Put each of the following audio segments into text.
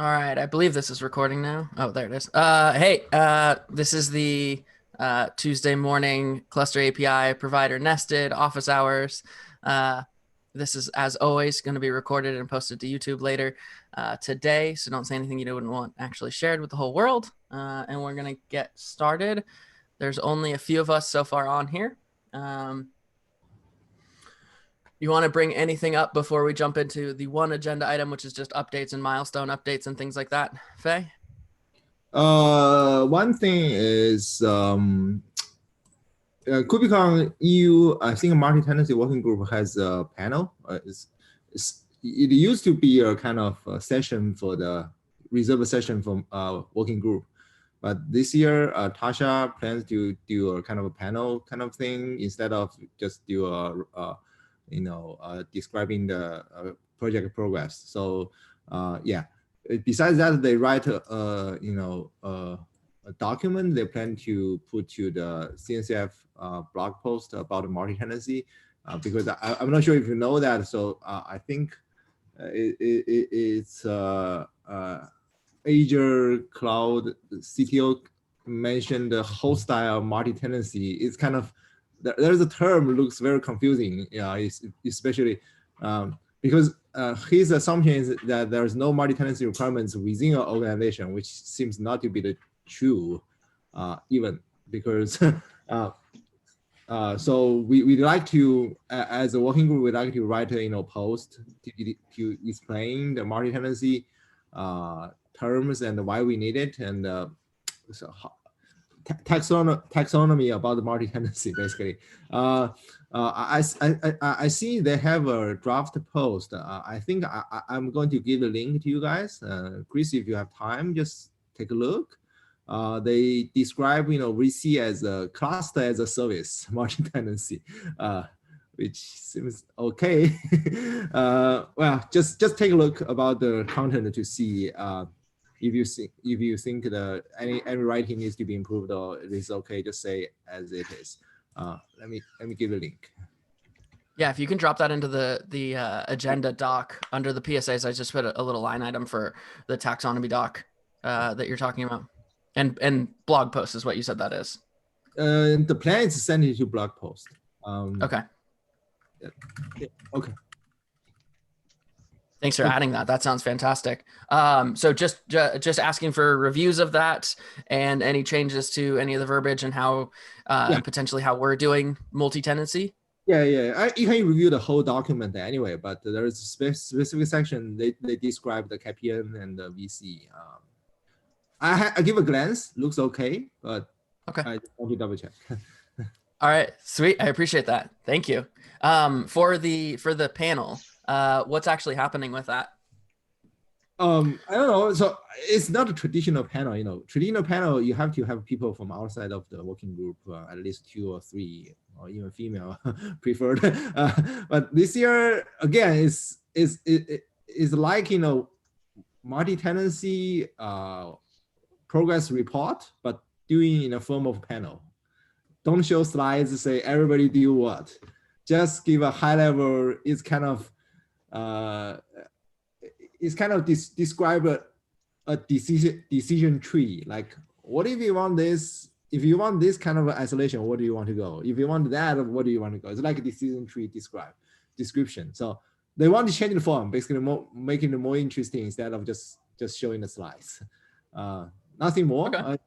All right, I believe this is recording now. Oh, there it is. Hey, this is the Tuesday morning cluster API provider nested office hours. Uh, this is, as always, going to be recorded and posted to YouTube later today. So don't say anything you wouldn't want actually shared with the whole world. And we're going to get started. There's only a few of us so far on here. You want to bring anything up before we jump into the one agenda item, which is just updates and milestone updates and things like that, Faye? One thing is KubeCon EU, I think multi-tenancy working group has a panel. It used to be a kind of a session for the reserved session from working group. But this year, Tasha plans to do a kind of a panel kind of thing instead of just do describing the project progress. So yeah. Besides that, they write a document they plan to put to the CNCF blog post about multi-tenancy because I'm not sure if you know that. So I think it's Azure Cloud CTO mentioned the host style multi-tenancy. It's kind of, there's a term looks very confusing, especially because his assumption is that there's no multi-tenancy requirements within an organization, which seems not to be the true, even because so we'd like to, as a working group, we'd like to write a post to explain the multi-tenancy terms and why we need it, and so taxonomy about the multi-tenancy, basically. I see they have a draft post. I think I'm going to give a link to you guys. Chris, if you have time, just take a look. They describe, VC as a cluster as a service multi-tenancy, which seems okay. Well, just take a look about the content to see if you think the any writing needs to be improved or it is okay, just say as it is. Let me give a link. Yeah, if you can drop that into the agenda doc under the PSAs, I just put a little line item for the taxonomy doc that you're talking about, and blog post is what you said that is. The plan is to send it to blog post. Okay. Yeah. Okay. Thanks for adding that. That sounds fantastic. So just asking for reviews of that and any changes to any of the verbiage and how and potentially how we're doing multi-tenancy. Yeah. You can review the whole document anyway, but there is a specific section they describe the KPN and the VC. I give a glance, looks okay, but okay. I just want to double check. All right, sweet. I appreciate that. Thank you. For the panel, what's actually happening with that? I don't know. So it's not a traditional panel. Traditional panel, you have to have people from outside of the working group, at least 2 or 3, or even female preferred. But this year, again, is like multi-tenancy progress report, but doing in a form of panel. Don't show slides, say everybody do what. Just give a high level. It's kind of describe a decision tree. Like, what if you want this? If you want this kind of isolation, what do you want to go? If you want that, what do you want to go? It's like a decision tree description. So they want to change the form, basically making it more interesting instead of just showing the slides. Nothing more. Okay.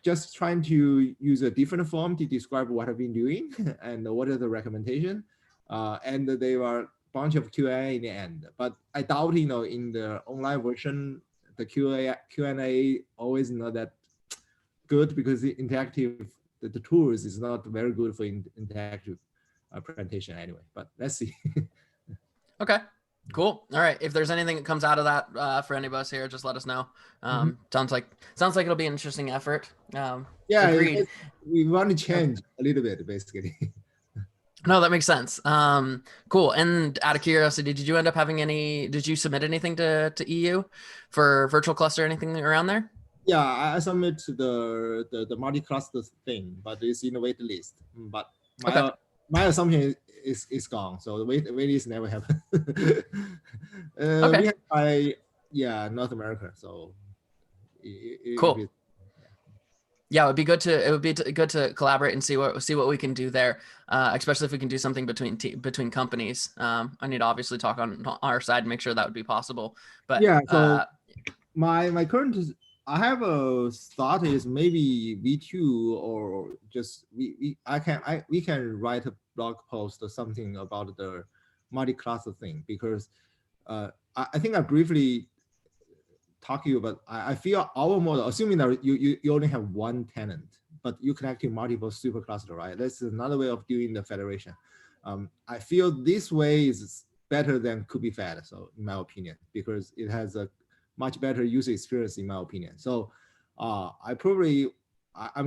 Just trying to use a different form to describe what I've been doing and what are the recommendation. And they were bunch of QA in the end, but I doubt in the online version the Q&A always not that good because the interactive the tools is not very good for interactive presentation anyway. But let's see. Okay. Cool. All right. If there's anything that comes out of that for any of us here, just let us know. Sounds like it'll be an interesting effort. Yeah, agreed. We want to change a little bit, basically. No, that makes sense. Cool. And out of curiosity, did you submit anything to EU for virtual cluster, anything around there? Yeah, I submit the multi-cluster thing, but it's in the wait list. But my assumption is gone, so the wait list never happened. Okay. We have yeah, North America. So if Cool. it, Yeah, it would be good to collaborate and see what we can do there, especially if we can do something between companies. I need to obviously talk on our side and make sure that would be possible. But yeah. So my current I have a thought is maybe V2 or just we can write a blog post or something about the multi-cluster thing because I think I briefly talk to you about I feel our model, assuming that you only have one tenant, but you connect to multiple supercluster, right? That's another way of doing the federation. I feel this way is better than Kubefed, so in my opinion, because it has a much better user experience in my opinion. So I'm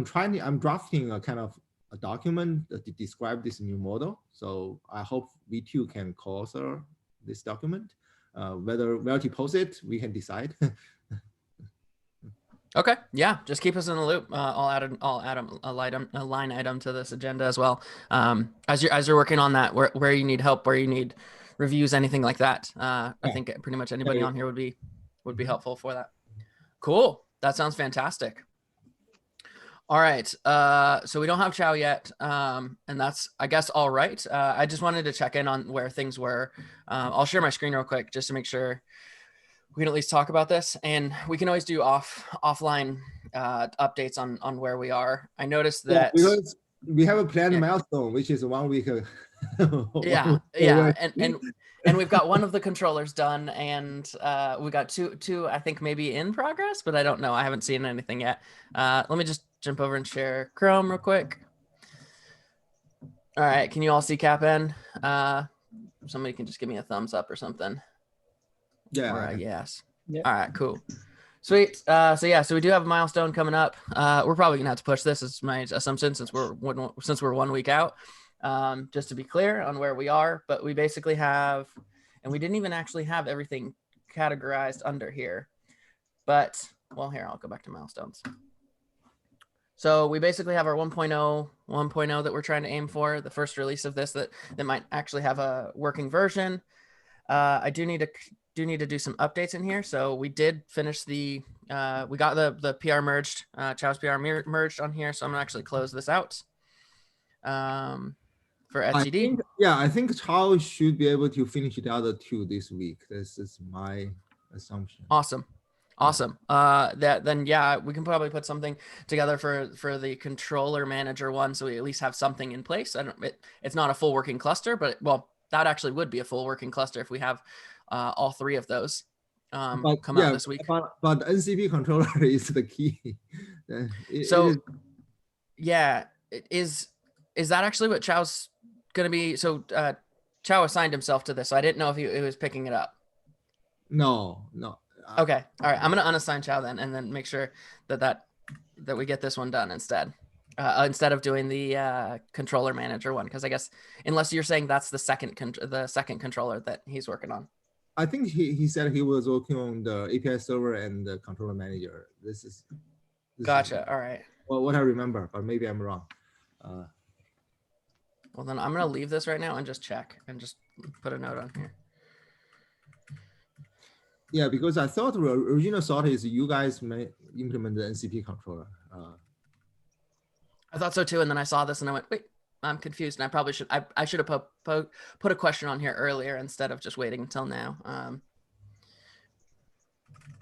drafting a kind of a document to describe this new model. So I hope V2 can co-author this document. Where to post it, we can decide. Okay, yeah, just keep us in the loop. I'll add a line item to this agenda as well. As you're working on that, where you need help, where you need reviews, anything like that. I Yeah. think pretty much anybody on here would be helpful for that. Cool, that sounds fantastic. All right, so we don't have Chow yet, and that's, I guess, all right. I just wanted to check in on where things were. I'll share my screen real quick just to make sure we can at least talk about this, and we can always do offline updates on where we are. I noticed Yeah, that. because we have a planned Yeah, milestone, which is 1 week. yeah, 1 week yeah, away. and we've got one of the controllers done, and we got two I think maybe in progress, but I don't know. I haven't seen anything yet. Let me just jump over and share Chrome real quick. All right, can you all see CapN? Somebody can just give me a thumbs up or something. Yeah. Or yes. Yeah. All right, cool. Sweet. So we do have a milestone coming up. We're probably gonna have to push this, is my assumption, since we're 1 week out. Just to be clear on where we are, but we basically have, and we didn't even actually have everything categorized under here. But well, here, I'll go back to milestones. So we basically have our 1.0 that we're trying to aim for, the first release of this that might actually have a working version. I do need to do some updates in here. So we did finish we got the PR merged, Chow's PR merged on here. So I'm gonna actually close this out for etcd. I think Charles should be able to finish the other two this week. This is my assumption. Awesome. Then we can probably put something together for the controller manager one, so we at least have something in place. It's not a full working cluster, but well, that actually would be a full working cluster if we have all three of those come out this week. But the NCP controller is the key. Is that actually what Chow's gonna be? So Chow assigned himself to this, so I didn't know if he was picking it up. No. Okay, all right. I'm gonna unassign Chow then, and then make sure that we get this one done instead of doing the controller manager one, because I guess unless you're saying that's the second controller that he's working on. I think he said he was working on the API server and the controller manager. This Gotcha. All right. Well, what I remember, but maybe I'm wrong. Well, then I'm gonna leave this right now and just check and just put a note on here. Yeah, because I thought the original thought is you guys may implement the NCP controller. I thought so too, and then I saw this and I went, wait, I'm confused, and I probably should I should have put a question on here earlier instead of just waiting until now.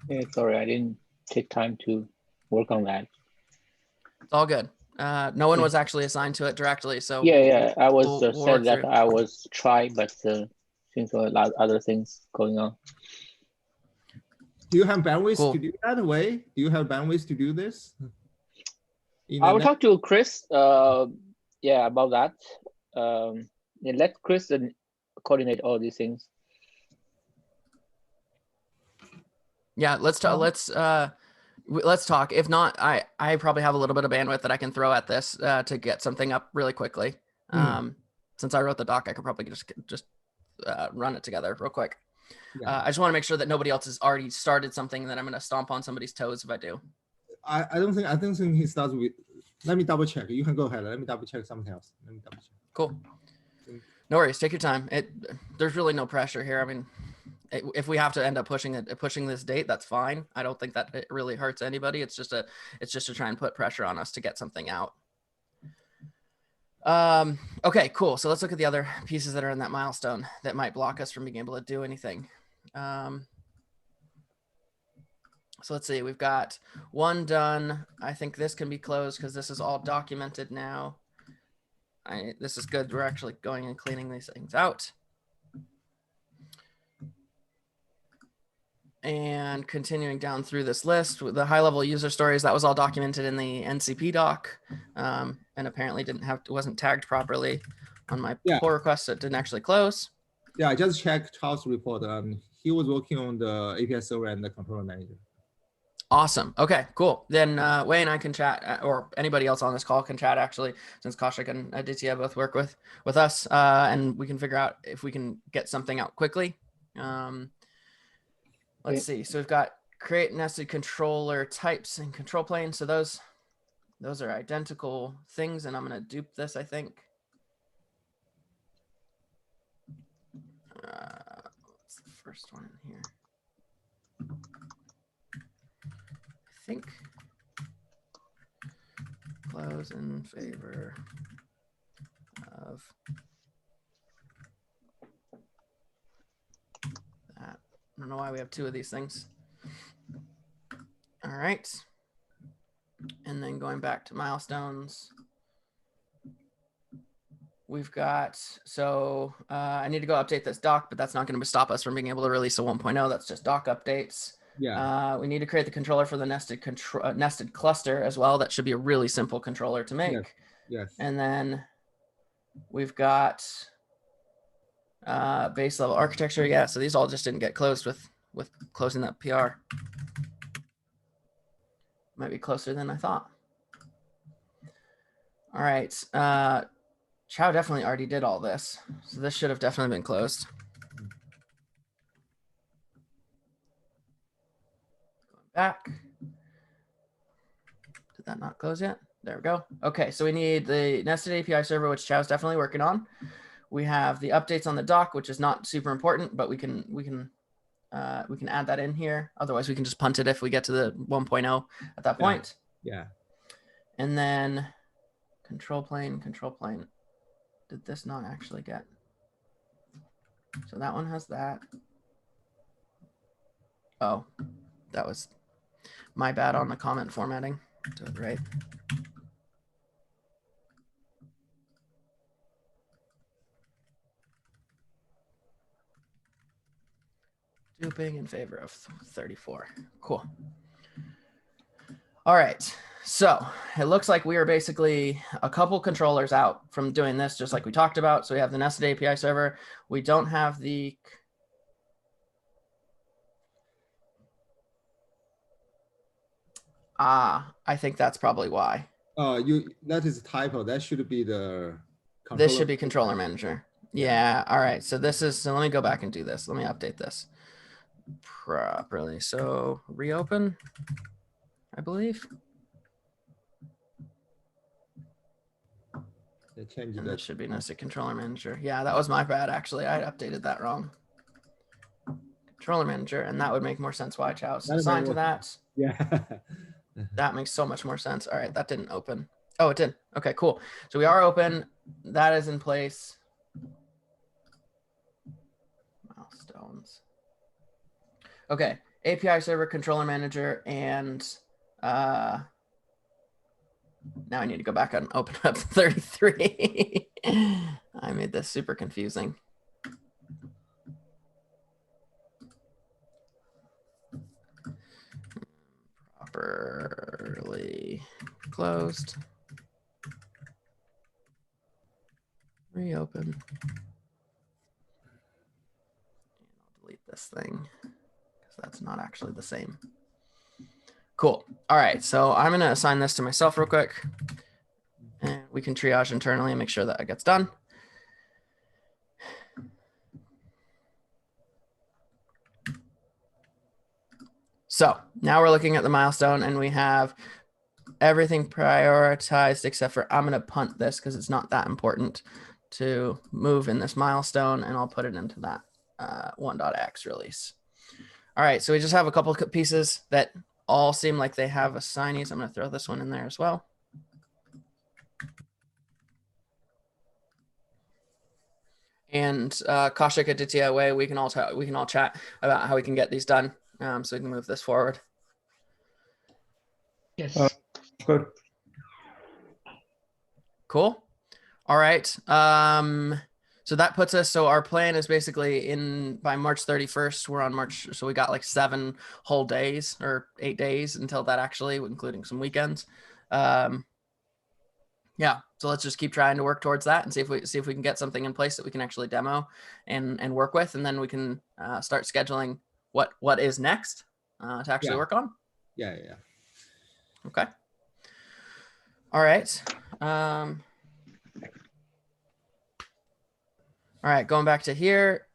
Yeah, sorry, I didn't take time to work on that. It's all good. No one was actually assigned to it directly, so yeah, I was said that I was try, but seems a lot of other things going on. Do you have bandwidth to Cool. do that way? Do you have bandwidth to do this? I will talk to Chris. About that. Let Chris coordinate all these things. Yeah, let's talk. Let's talk. If not, I probably have a little bit of bandwidth that I can throw at this to get something up really quickly. Since I wrote the doc, I could probably just run it together real quick. Yeah. I just want to make sure that nobody else has already started something, and then I'm going to stomp on somebody's toes if I do. I don't think he starts with. Let me double check. You can go ahead. Let me double check something else. Let me double check. Cool. No worries. Take your time. There's really no pressure here. I mean, if we have to end up pushing this date, that's fine. I don't think that it really hurts anybody. It's just to try and put pressure on us to get something out. Okay, cool. So let's look at the other pieces that are in that milestone that might block us from being able to do anything. So let's see, we've got one done. I think this can be closed because this is all documented now. This is good. We're actually going and cleaning these things out. And continuing down through this list with the high-level user stories, that was all documented in the NCP doc, and apparently wasn't tagged properly on my pull request, so it didn't actually close. Yeah, I just checked Charles' report. He was working on the API server and the controller manager. Awesome. Okay, cool. Then Wei and I can chat, or anybody else on this call can chat, actually, since Kaushik and Aditya both work with us, and we can figure out if we can get something out quickly. Let's see. So we've got create nested controller types and control plane. So those are identical things, and I'm going to dupe this, I think. What's the first one in here? I think close in favor of that. I don't know why we have two of these things. All right. And then going back to milestones, we've got, so I need to go update this doc, but that's not going to stop us from being able to release a 1.0. That's just doc updates. Yeah. We need to create the controller for the nested cluster as well. That should be a really simple controller to make. Yes. And then we've got base level architecture. Yeah, so these all just didn't get closed with closing that PR. Might be closer than I thought. All right. Chow definitely already did all this, so this should have definitely been closed. Going back. Did that not close yet? There we go. Okay, so we need the nested API server, which Chow's definitely working on. We have the updates on the doc, which is not super important, but we can add that in here. Otherwise, we can just punt it if we get to the 1.0 at that point. Yeah. And then control plane. Did this not actually get? So that one has that. Oh, that was my bad on the comment formatting. Do it right. Duping in favor of 34. Cool. All right. So it looks like we are basically a couple controllers out from doing this, just like we talked about. So we have the nested API server. We don't have the I think that's probably why. That is a typo. That should be the controller. This should be controller manager. Yeah. All right. So this is, so let me go back and do this. Let me update this properly. So reopen, I believe. And that should be nested controller manager. Yeah, that was my bad, actually. I updated that wrong. Controller manager, and that would make more sense why Chow's assigned to that. Yeah. That makes so much more sense. All right, that didn't open. Oh, it did. Okay, cool. So we are open. That is in place. Milestones. Okay, API server, controller manager, and now I need to go back and open up 33. I made this super confusing. Properly closed. Reopen. And I'll delete this thing because that's not actually the same. Cool. All right. So I'm going to assign this to myself real quick. And we can triage internally and make sure that it gets done. So now we're looking at the milestone and we have everything prioritized except for, I'm going to punt this because it's not that important to move in this milestone, and I'll put it into that. 1.x release. All right, so we just have a couple of pieces that all seem like they have assignees. I'm going to throw this one in there as well. And Kaushik, Aditya, Wei, we can all chat about how we can get these done, so we can move this forward. Yes. Good. Cool. All right. So that puts us. So our plan is basically by March 31st. We're on March. So we got like 7 whole days or 8 days until that, actually, including some weekends. Yeah. So let's just keep trying to work towards that and see if we can get something in place that we can actually demo and work with, and then we can start scheduling what is next to actually work on. Yeah. Okay. All right. All right, going back to here,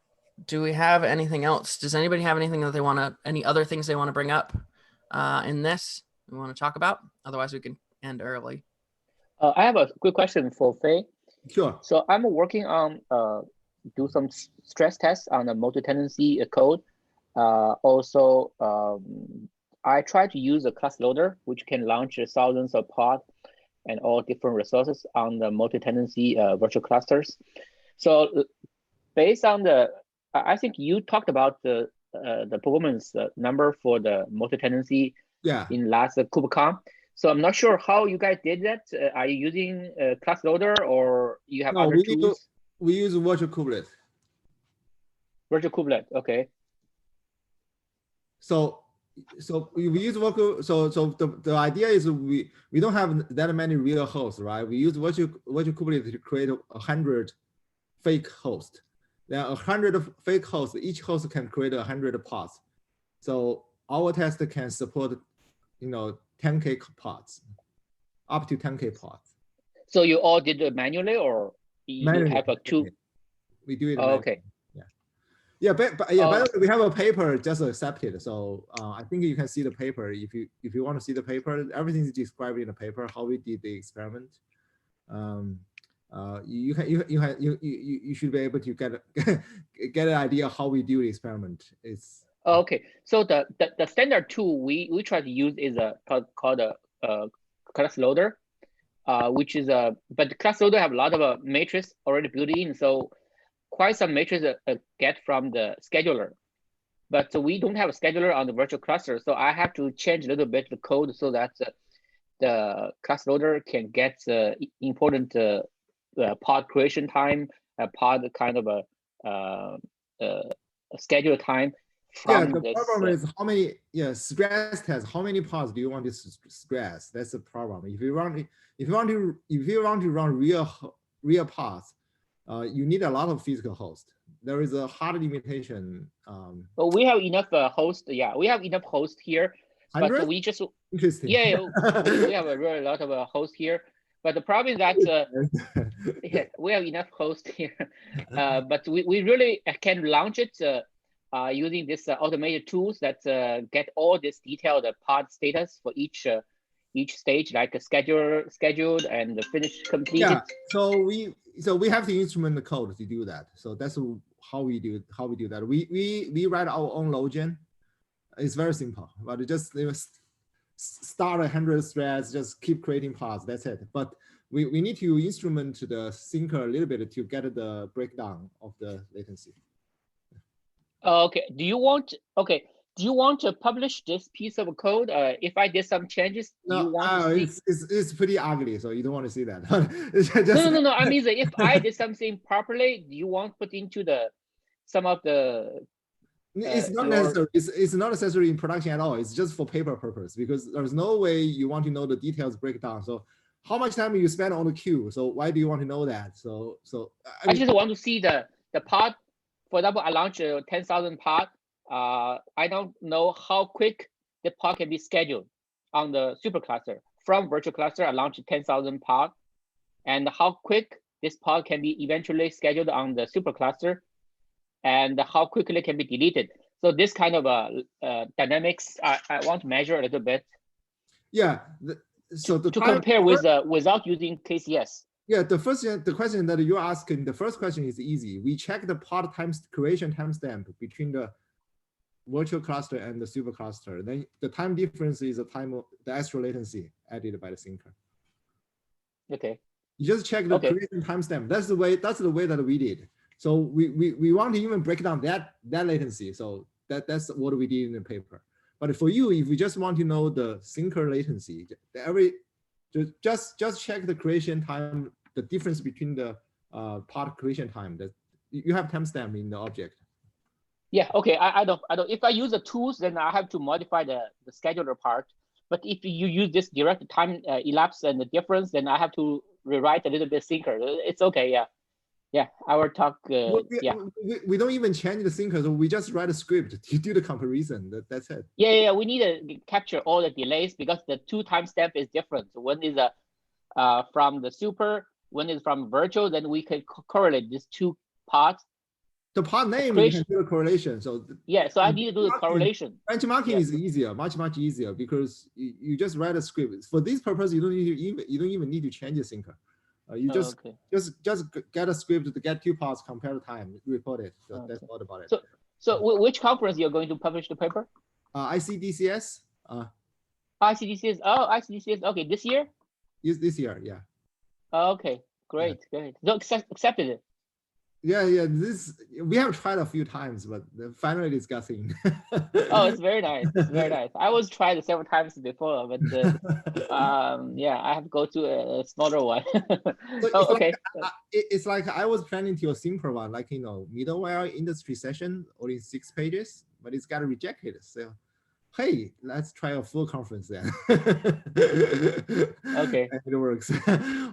do we have anything else? Does anybody have anything that any other things they want to bring up in this we want to talk about? Otherwise, we can end early. I have a quick question for Fei. Sure. So I'm working on do some stress tests on the multi-tenancy code. Also, I try to use a class loader, which can launch thousands of pods and all different resources on the multi-tenancy virtual clusters. So based on I think you talked about the performance number for the multi-tenancy in last KubeCon. So I'm not sure how you guys did that. Are you using class loader or you have other tools? We use virtual kubelet. Virtual kubelet, okay. So we use virtual. So the idea is we don't have that many real hosts, right? We use virtual kubelet to create 100 fake hosts. There are 100 fake hosts. Each host can create 100 pods. So our test can support, 10K pods, up to 10K pods. So you all did it manually, or you have a tool? We do it. Oh, okay. Yeah, by the way, we have a paper just accepted. So I think you can see the paper if you want to see the paper. Everything is described in the paper how we did the experiment. You should be able to get an idea how we do the experiment. It's okay. So the standard tool we try to use is called a class loader, which is but the class loader have a lot of matrix already built in. So quite some matrix get from the scheduler, but we don't have a scheduler on the virtual cluster. So I have to change a little bit the code so that the class loader can get important pod creation time, pod kind of a schedule time. The problem is how many stress tests. How many pods do you want to stress? That's the problem. If you want to run real pods, you need a lot of physical hosts. There is a hard limitation. But we have enough hosts. Yeah, we have enough hosts here. 100? But we just interesting. Yeah, we have a really lot of hosts here. But the problem is that we have enough hosts here. But we really can launch it using this automated tools that get all this detailed pod status for each stage, like scheduled and finished, completed. Yeah. So we have the instrument code to do that. So that's how we do that. We write our own login. It's very simple, but it just start 100 threads, just keep creating pods. That's it. But we need to instrument the syncer a little bit to get the breakdown of the latency. Okay. Do you want to publish this piece of code? If I did some changes, no, you want to see? It's pretty ugly, so you don't want to see that. No. I mean, if I did something properly, do you want to put into some of the? It's not necessary. It's not necessary in production at all. It's just for paper purpose, because there's no way you want to know the details breakdown. So how much time you spend on the queue? So why do you want to know that? So I just want to see the pod. For example, I launch a 10,000 pod. I don't know how quick the pod can be scheduled on the supercluster. From virtual cluster, I launch 10,000 pod, and how quick this pod can be eventually scheduled on the supercluster, and how quickly it can be deleted. So this kind of dynamics, I want to measure a little bit. Yeah. So to compare with without using KCS. Yeah, the question that you're asking, the first question is easy. We check the pod creation timestamp between the virtual cluster and the super cluster. Then the time difference is the extra latency added by the syncer. Okay. You just check the creation timestamp. That's the way that we did. So we want to even break down that latency. So that's what we did in the paper. But for you, if you just want to know the syncer latency, just check the creation time, the difference between the pod creation time. That you have timestamp in the object. Yeah. Okay. I don't. If I use the tools, then I have to modify the scheduler part. But if you use this direct time elapse and the difference, then I have to rewrite a little bit syncer. It's okay. Yeah. Yeah. I will talk. We don't even change the syncer. So we just write a script to do the comparison. That's it. Yeah. We need to capture all the delays because the two timestamp is different. One is from the super, one is from virtual. Then we can correlate these two parts. The pod name you can do a correlation. So yeah, so I need to do the correlation. Benchmarking is easier, much easier, because you just write a script. For this purpose, you don't even need to change the syncer. You just get a script to get two pods, compare the time, report it. So that's all about it. So which conference you're going to publish the paper? ICDCS. ICDCS. Oh, ICDCS. Okay, this year. Yes, this year. Yeah. Okay, great. So accepted it. Yeah. We have tried a few times, but finally discussing. Oh, it's very nice. It's very nice. I was tried several times before, but yeah, I have to go to a smaller one. So okay. It's like I was planning to a simpler one, like middleware industry session, only 6 pages, but it's got rejected. So hey, let's try a full conference then. Okay. And it works.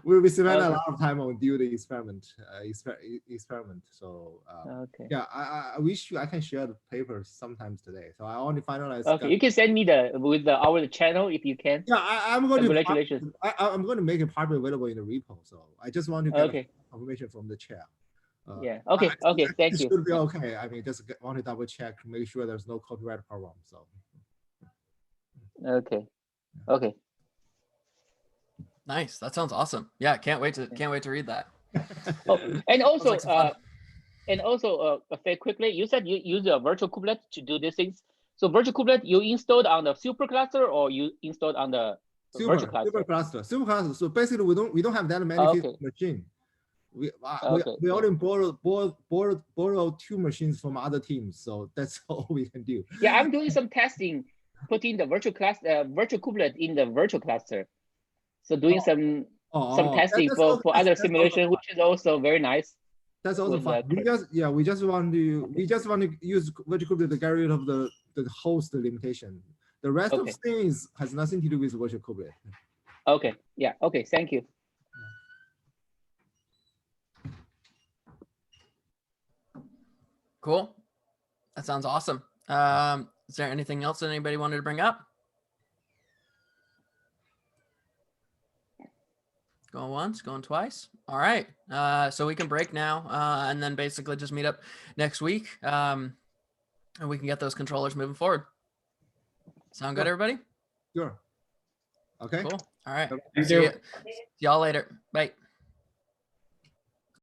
we spent a lot of time on doing the experiment. So yeah, I wish I can share the papers sometimes today. So I only finalized. Okay, you can send me our channel if you can. Yeah, I'm going Congratulations. I'm going to make it publicly available in the repo. So I just want to get confirmation from the chair. Yeah. Okay. Thank you. Should be okay. I mean, just want to double check, make sure there's no copyright problem. So. Okay. Nice. That sounds awesome. Yeah, can't wait to read that. Oh, and also very quickly, you said you use a virtual kubelet to do these things. So virtual kubelet you installed on the super cluster or you installed on the virtual cluster? Super cluster. So basically, we don't have that many machine. We only borrow 2 machines from other teams. So that's all we can do. Yeah, I'm doing some testing. Putting the virtual kubelet in the virtual cluster, so doing some testing for other simulation, which is also very nice. That's also fun. We just want to use virtual kubelet to get rid of the host limitation. The rest of things has nothing to do with virtual kubelet. Okay. Yeah. Okay. Thank you. Cool. That sounds awesome. Is there anything else that anybody wanted to bring up? Going once, going twice. All right. So we can break now and then basically just meet up next week and we can get those controllers moving forward. Sound good, everybody? Sure. Okay. Cool. All right. Thank you. See y'all later. Bye.